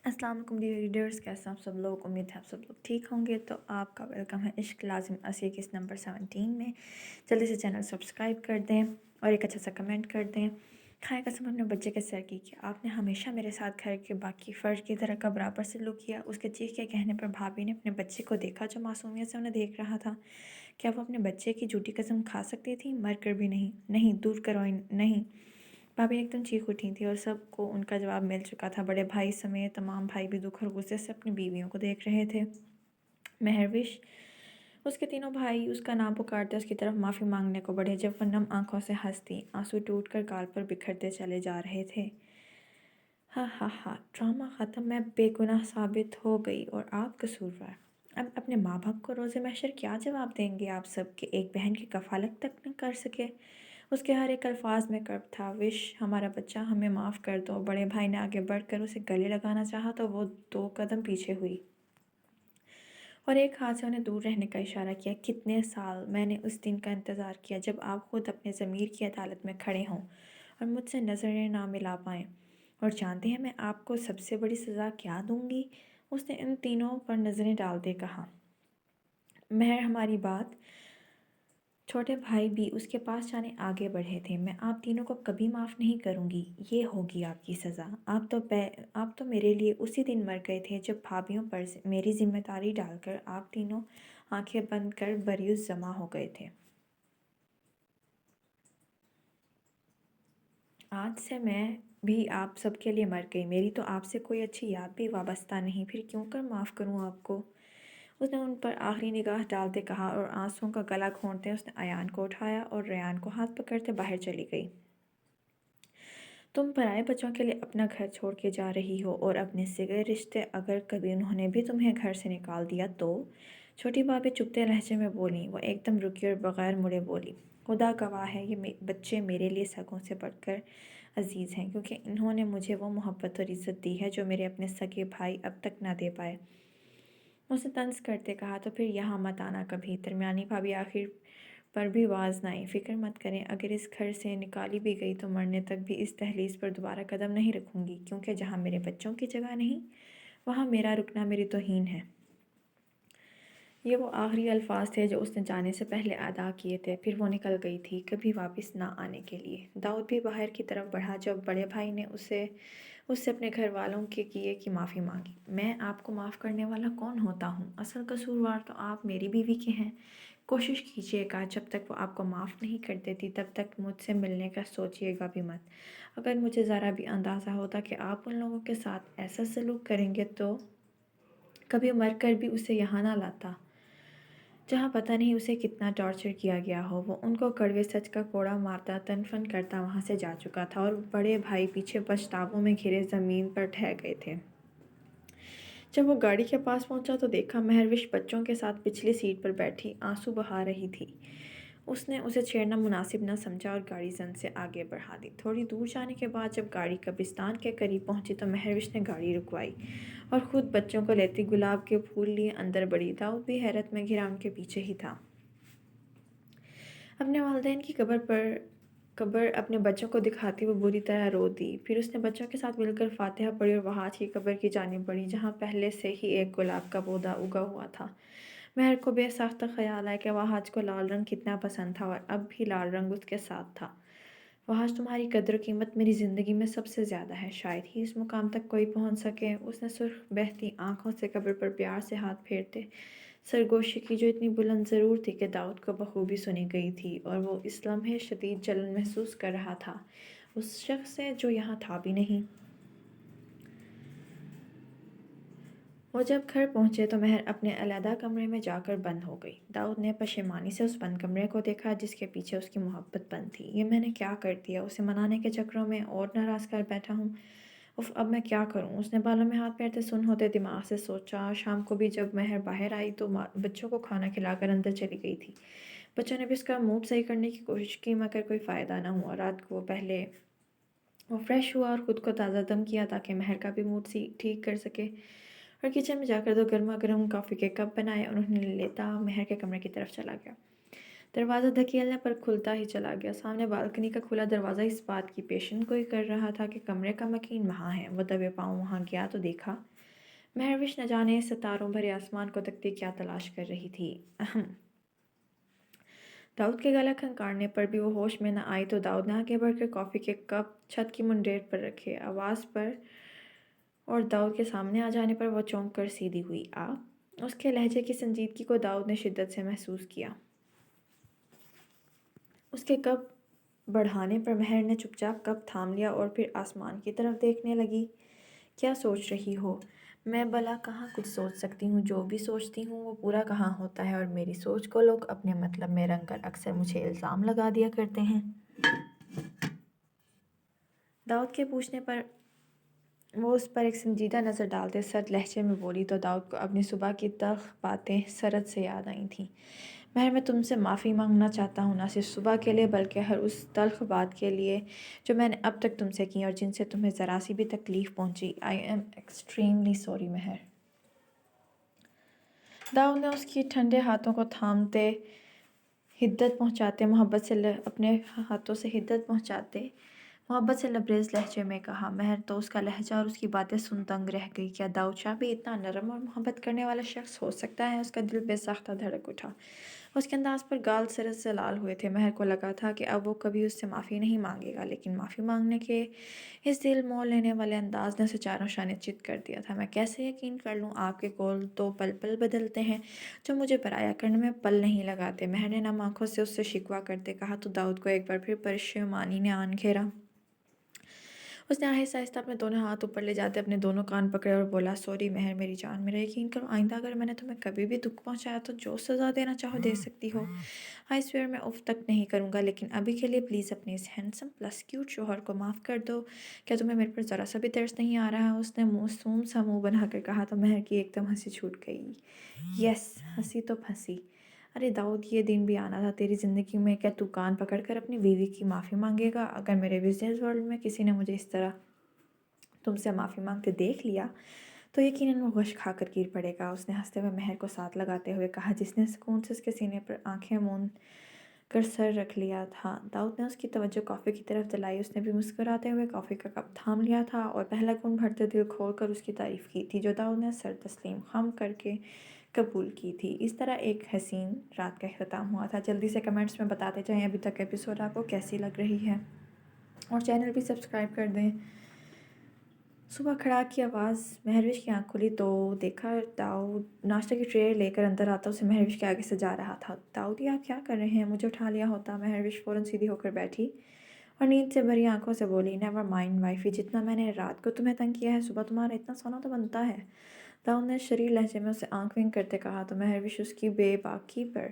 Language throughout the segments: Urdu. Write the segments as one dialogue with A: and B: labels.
A: السلام علیکم ڈیئر ریڈرس، کیسے آپ سب لوگ؟ امید ہے آپ سب لوگ ٹھیک ہوں گے۔ تو آپ کا ویلکم ہے عشق لازم اسیہ کس نمبر 17 میں۔ جلدی سے چینل سبسکرائب کر دیں اور ایک اچھا سا کمنٹ کر دیں۔ خائے قسم اپنے بچے کے سر کی کہ آپ نے ہمیشہ میرے ساتھ گھر کے باقی فرد کی طرح کا برابر سلوک کیا۔ اس کے چیخ کے کہنے پر بھابھی نے اپنے بچے کو دیکھا جو معصومیت سے انہیں دیکھ رہا تھا۔ کیا وہ اپنے بچے کی جھوٹی قسم کھا سکتی تھی؟ مر کر بھی نہیں۔ نہیں، دور کرو نہیں۔ بھابھی ایک دم چیخ اٹھی تھی اور سب کو ان کا جواب مل چکا تھا۔ بڑے بھائی سمیت تمام بھائی بھی دکھ اور غصے سے اپنی بیویوں کو دیکھ رہے تھے۔ مہروش، اس کے تینوں بھائی اس کا نام پکارتے اس کی طرف معافی مانگنے کو بڑھے جب وہ نم آنکھوں سے ہنستی، آنسو ٹوٹ کر گال پر بکھرتے چلے جا رہے تھے۔ ہاں ہاں ہاں، ڈرامہ ختم، میں بے گناہ ثابت ہو گئی اور آپ قصوروار۔ اب اپنے ماں باپ کو روز محشر کیا جواب دیں گے آپ سب کہ ایک بہن کی کفالت تک نہ کر سکے؟ اس کے ہر ایک الفاظ میں کرب تھا۔ وش ہمارا بچہ، ہمیں معاف کر دو۔ بڑے بھائی نے آگے بڑھ کر اسے گلے لگانا چاہا تو وہ 2 قدم پیچھے ہوئی اور ایک ہاتھ سے انہیں دور رہنے کا اشارہ کیا۔ کتنے سال میں نے اس دن کا انتظار کیا جب آپ خود اپنے ضمیر کی عدالت میں کھڑے ہوں اور مجھ سے نظریں نہ ملا پائیں۔ اور جانتے ہیں میں آپ کو سب سے بڑی سزا کیا دوں گی؟ اس نے ان تینوں پر نظریں ڈالتے کہا۔ مہر، ہماری بات۔ چھوٹے بھائی بھی اس کے پاس جانے آگے بڑھے تھے۔ میں آپ تینوں کو کبھی معاف نہیں کروں گی، یہ ہوگی آپ کی سزا۔ آپ تو میرے لیے اسی دن مر گئے تھے جب بھابھیوں پر میری ذمہ داری ڈال کر آپ تینوں آنکھیں بند کر بریوس جمع ہو گئے تھے۔ آج سے میں بھی آپ سب کے لیے مر گئی۔ میری تو آپ سے کوئی اچھی یاد بھی وابستہ نہیں، پھر کیوں کر معاف کروں آپ کو؟ اس نے ان پر آخری نگاہ ڈالتے کہا اور آنسوؤں کا گلا گھونٹتے اس نے ایان کو اٹھایا اور ریان کو ہاتھ پکڑتے باہر چلی گئی۔ تم پرائے بچوں کے لیے اپنا گھر چھوڑ کے جا رہی ہو اور اپنے سگے رشتے، اگر کبھی انہوں نے بھی تمہیں گھر سے نکال دیا تو؟ چھوٹی بھابھی چپتے لہجے میں بولیں۔ وہ ایک دم رکی اور بغیر مڑے بولی، خدا گواہ ہے یہ بچے میرے لیے سگوں سے بڑھ کر عزیز ہیں، کیونکہ انہوں نے مجھے وہ محبت اور عزت دی ہے جو میرے اپنے سگے بھائی اب تک نہ دے پائے۔ اس نے طنز کرتے کہا، تو پھر یہاں مت آنا کبھی۔ درمیانی بھابھی آخر پر بھی باز نہ آئی۔ فکر مت کریں، اگر اس گھر سے نکالی بھی گئی تو مرنے تک بھی اس دہلیز پر دوبارہ قدم نہیں رکھوں گی، کیونکہ جہاں میرے بچوں کی جگہ نہیں وہاں میرا رکنا میری توہین ہے۔ یہ وہ آخری الفاظ تھے جو اس نے جانے سے پہلے ادا کیے تھے، پھر وہ نکل گئی تھی کبھی واپس نہ آنے کے لیے۔ داؤد بھی باہر کی طرف بڑھا جب بڑے بھائی نے اس سے اپنے گھر والوں کے کیے کی معافی مانگی۔ میں آپ کو معاف کرنے والا کون ہوتا ہوں؟ اصل قصوروار تو آپ میری بیوی کے ہیں۔ کوشش کیجیے گا جب تک وہ آپ کو معاف نہیں کر دیتی تب تک مجھ سے ملنے کا سوچیے گا بھی مت۔ اگر مجھے ذرا بھی اندازہ ہوتا کہ آپ ان لوگوں کے ساتھ ایسا سلوک کریں گے تو کبھی مر کر بھی اسے یہاں نہ لاتا، جہاں پتہ نہیں اسے کتنا ٹارچر کیا گیا ہو۔ وہ ان کو کڑوے سچ کا کوڑا مارتا، تن فن کرتا وہاں سے جا چکا تھا اور بڑے بھائی پیچھے پچھتاووں میں گھرے زمین پر ڈھہ گئے تھے۔ جب وہ گاڑی کے پاس پہنچا تو دیکھا مہروش بچوں کے ساتھ پچھلی سیٹ پر بیٹھی آنسو بہا رہی تھی۔ اس نے اسے چھیڑنا مناسب نہ سمجھا اور گاڑی زن سے آگے بڑھا دی۔ تھوڑی دور جانے کے بعد جب گاڑی قبرستان کے قریب پہنچی تو مہروش نے گاڑی رکوائی اور خود بچوں کو لیتی گلاب کے پھول لیے اندر بڑھی۔ داؤد بھی حیرت میں گھرا ان کے پیچھے ہی تھا۔ اپنے والدین کی قبر اپنے بچوں کو دکھاتی وہ بری طرح رو دی۔ پھر اس نے بچوں کے ساتھ مل کر فاتحہ پڑھی اور وحاج کی قبر کی جانب بڑھی جہاں پہلے سے ہی ایک گلاب کا پودا اگا ہوا تھا۔ مہر کو بے ساختہ خیال آیا کہ وحاج کو لال رنگ کتنا پسند تھا اور اب بھی لال رنگ اس کے ساتھ تھا۔ وحاج، تمہاری قدر و قیمت میری زندگی میں سب سے زیادہ ہے، شاید ہی اس مقام تک کوئی پہنچ سکے۔ اس نے سرخ بہتی آنکھوں سے قبر پر پیار سے ہاتھ پھیرتے سرگوشی کی جو اتنی بلند ضرور تھی کہ داؤد کو بخوبی سنی گئی تھی، اور وہ اس لمحے شدید جلن محسوس کر رہا تھا اس شخص سے جو یہاں تھا بھی نہیں۔ وہ جب گھر پہنچے تو مہر اپنے علیحدہ کمرے میں جا کر بند ہو گئی۔ داؤد نے پشیمانی سے اس بند کمرے کو دیکھا جس کے پیچھے اس کی محبت بند تھی۔ یہ میں نے کیا کر دیا؟ اسے منانے کے چکروں میں اور ناراض کر بیٹھا ہوں۔ اف، اب میں کیا کروں؟ اس نے بالوں میں ہاتھ پھیرتے سن ہوتے دماغ سے سوچا۔ شام کو بھی جب مہر باہر آئی تو بچوں کو کھانا کھلا کر اندر چلی گئی تھی۔ بچوں نے بھی اس کا موڈ صحیح کرنے کی کوشش کی مگر کوئی فائدہ نہ ہوا۔ رات کو پہلے وہ فریش ہوا اور خود کو تازہ دم کیا تاکہ مہر کا بھی موڈ ٹھیک کر سکے، اور کچن میں جا کر 2 گرما گرم کافی کے کپ بنائے اور انہیں لیتا مہر کے کمرے کی طرف چلا گیا۔ دروازہ دھکیلنے پر کھلتا ہی چلا گیا۔ سامنے بالکنی کا کھلا دروازہ اس بات کی پیشن گوئی کر رہا تھا کہ کمرے کا مکین وہاں ہے۔ وہ دبے پاؤں وہاں گیا تو دیکھا مہروش نہ جانے ستاروں بھرے آسمان کو تکتی کیا تلاش کر رہی تھی۔ داؤد کے گلا کھنکارنے پر بھی وہ ہوش میں نہ آئی تو داؤد نے آگے بڑھ کر کافی کے کپ چھت کی منڈیر پر رکھے۔ آواز پر اور داؤد کے سامنے آ جانے پر وہ چونک کر سیدھی ہوئی۔ آپ؟ اس کے لہجے کی سنجیدگی کو داؤد نے شدت سے محسوس کیا۔ اس کے کپ بڑھانے پر مہر نے چپ چاپ کپ تھام لیا اور پھر آسمان کی طرف دیکھنے لگی۔ کیا سوچ رہی ہو؟ میں بھلا کہاں کچھ سوچ سکتی ہوں؟ جو بھی سوچتی ہوں وہ پورا کہاں ہوتا ہے، اور میری سوچ کو لوگ اپنے مطلب میں رنگ کر اکثر مجھے الزام لگا دیا کرتے ہیں۔ داؤد کے پوچھنے پر وہ اس پر ایک سنجیدہ نظر ڈالتے سرد لہجے میں بولی تو داؤد کو اپنی صبح کی تلخ باتیں سرد سے یاد آئی تھیں۔ مہر، میں تم سے معافی مانگنا چاہتا ہوں، نہ صرف صبح کے لیے بلکہ ہر اس تلخ بات کے لیے جو میں نے اب تک تم سے کی اور جن سے تمہیں ذرا سی بھی تکلیف پہنچی۔ آئی ایم ایکسٹریملی سوری مہر۔ داؤد نے اس کی ٹھنڈے ہاتھوں کو تھامتے حدت پہنچاتے محبت سے لبریز لہجے میں کہا۔ مہر تو اس کا لہجہ اور اس کی باتیں سن دنگ رہ گئی۔ کیا داؤد شاہ بھی اتنا نرم اور محبت کرنے والا شخص ہو سکتا ہے؟ اس کا دل بے ساختہ دھڑک اٹھا۔ اس کے انداز پر گال سرد سے لال ہوئے تھے۔ مہر کو لگا تھا کہ اب وہ کبھی اس سے معافی نہیں مانگے گا، لیکن معافی مانگنے کے اس دل موہ لینے والے انداز نے اسے چاروں شانے چت کر دیا تھا۔ میں کیسے یقین کر لوں؟ آپ کے قول تو پل پل بدلتے ہیں جو مجھے پرایا کرنے میں پل نہیں لگاتے، مہر نے نم آنکھوں سے اس سے شکوہ کرتے کہا تو داؤد کو ایک بار پھر پشیمانی نے آن گھیرا۔ اس نے آہستہ آہستہ اپنے دونوں ہاتھ اوپر لے جاتے اپنے دونوں کان پکڑے اور بولا، سوری مہر میری جان، میرا یقین کرو، آئندہ اگر میں نے تمہیں کبھی بھی دکھ پہنچایا تو جو سزا دینا چاہو دے سکتی ہو۔ آئی سویئر میں اف تک نہیں کروں گا، لیکن ابھی کے لیے پلیز اپنے اس ہینڈسم پلس کیوٹ شوہر کو معاف کر دو۔ کیا تمہیں میرے پر ذرا سا بھی ترس نہیں آ رہا؟ اس نے معصوم سا منہ بنا کر کہا تو مہر کی ایک دم ہنسی چھوٹ گئی۔ یس، ہنسی تو پھنسی۔ ارے داؤد، یہ دن بھی آنا تھا تیری زندگی میں۔ کیا تو کان پکڑ کر اپنی بیوی کی معافی مانگے گا؟ اگر میرے بزنس ورلڈ میں کسی نے مجھے اس طرح تم سے معافی مانگتے دیکھ لیا تو یقیناً وہ غش کھا کر گر پڑے گا۔ اس نے ہنستے ہوئے مہر کو ساتھ لگاتے ہوئے کہا، جس نے سکون سے اس کے سینے پر آنکھیں موند کر سر رکھ لیا تھا۔ داؤد نے اس کی توجہ کافی کی طرف دلائی۔ اس نے بھی مسکراتے ہوئے کافی کا کپ تھام لیا تھا اور پہلا گھونٹ بھرتے دل کھول کر اس کی تعریف کی تھی، جو داؤد نے سر تسلیم خم کر کے قبول کی تھی۔ اس طرح ایک حسین رات کا اختتام ہوا تھا۔ جلدی سے کمنٹس میں بتاتے جائیں ابھی تک ایپیسوڈ آپ کو کیسی لگ رہی ہے، اور چینل بھی سبسکرائب کر دیں۔ صبح کھڑاک کی آواز، مہروش کی آنکھ کھلی تو دیکھا داؤد ناشتہ کی ٹرے لے کر اندر آتا اسے مہروش کے آگے سے جا رہا تھا۔ داؤد، یہ آپ کیا کر رہے ہیں؟ مجھے اٹھا لیا ہوتا۔ مہروش فوراً سیدھی ہو کر بیٹھی اور نیند سے بھری آنکھوں سے بولی، نیور مائنڈ وائفی، جتنا میں نے رات کو تمہیں تنگ کیا ہے، صبح تمہارا اتنا سونا تو بنتا ہے۔ داؤد نے شریر لہجے میں اسے آنکھ ونک کرتے کہا تو مہروش اس کی بے باکی پر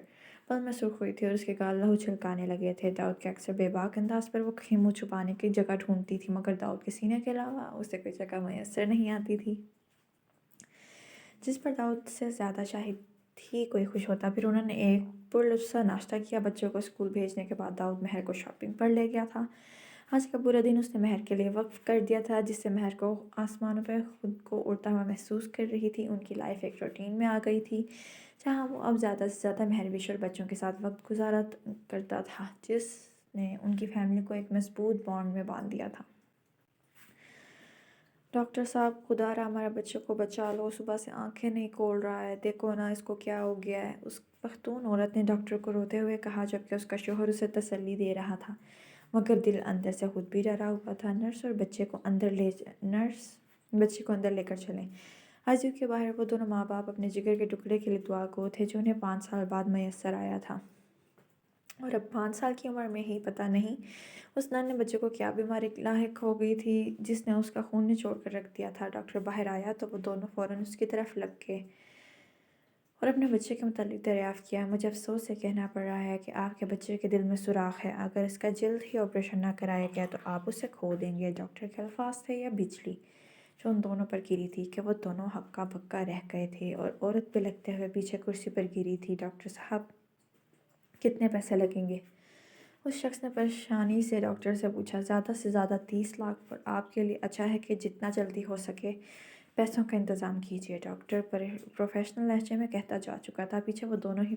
A: پل میں سرخ ہوئی تھی اور اس کے گال لہو چھلکانے لگے تھے۔ داؤد کے اکثر بے باک انداز پر وہ کہیں منہ چھپانے کی جگہ ڈھونڈتی تھی، مگر داؤد کے سینے کے علاوہ اسے کوئی جگہ میسر نہیں آتی تھی جس پر داؤد سے زیادہ شاید ہی کوئی خوش ہوتا۔ پھر انہوں نے ایک پرلطف سا ناشتہ کیا۔ بچوں کو اسکول بھیجنے کے بعد داؤد مہر کو شاپنگ پر لے گیا تھا۔ آج کا پورا دن اس نے مہر کے لیے وقف کر دیا تھا، جس سے مہر کو آسمانوں پہ خود کو اڑتا ہوا محسوس کر رہی تھی۔ ان کی لائف ایک روٹین میں آ گئی تھی جہاں وہ اب زیادہ سے زیادہ مہروش اور بچوں کے ساتھ وقت گزارا کرتا تھا، جس نے ان کی فیملی کو ایک مضبوط بانڈ میں باندھ دیا تھا۔ ڈاکٹر صاحب، خدا را ہمارے بچے کو بچا لو، صبح سے آنکھیں نہیں کھول رہا ہے، دیکھو نا اس کو کیا ہو گیا ہے، اس پختون عورت نے ڈاکٹر کو روتے ہوئے کہا، جبکہ اس کا شوہر اسے تسلی دے رہا تھا مگر دل اندر سے خود بھی ڈرا ہوا تھا۔ نرس بچے کو اندر لے کر چلیں۔ آئی سی یو کے باہر وہ دونوں ماں باپ اپنے جگر کے ٹکڑے کے لیے دعا گو تھے جو انہیں 5 سال بعد میسر آیا تھا، اور اب 5 سال کی عمر میں ہی پتہ نہیں اس ننھے بچے کو کیا بیماری لاحق ہو گئی تھی جس نے اس کا خون نچوڑ کر رکھ دیا تھا۔ ڈاکٹر باہر آیا تو وہ دونوں فوراً اس کی طرف لگ گئے اور اپنے بچے کے متعلق دریافت کیا۔ مجھے افسوس سے کہنا پڑ رہا ہے کہ آپ کے بچے کے دل میں سوراخ ہے، اگر اس کا جلد ہی آپریشن نہ کرایا گیا تو آپ اسے کھو دیں گے۔ ڈاکٹر کے الفاظ تھے یا بجلی جو ان دونوں پر گری تھی کہ وہ دونوں ہکا بکا رہ گئے تھے اور عورت بلکتے ہوئے پیچھے کرسی پر گری تھی۔ ڈاکٹر صاحب، کتنے پیسے لگیں گے؟ اس شخص نے پریشانی سے ڈاکٹر سے پوچھا۔ زیادہ سے زیادہ 30 لاکھ، پر آپ کے لیے اچھا ہے کہ جتنا جلدی ہو سکے پیسوں کا انتظام کیجیے، ڈاکٹر پروفیشنل لہجے میں کہتا جا چکا تھا۔ پیچھے وہ دونوں ہی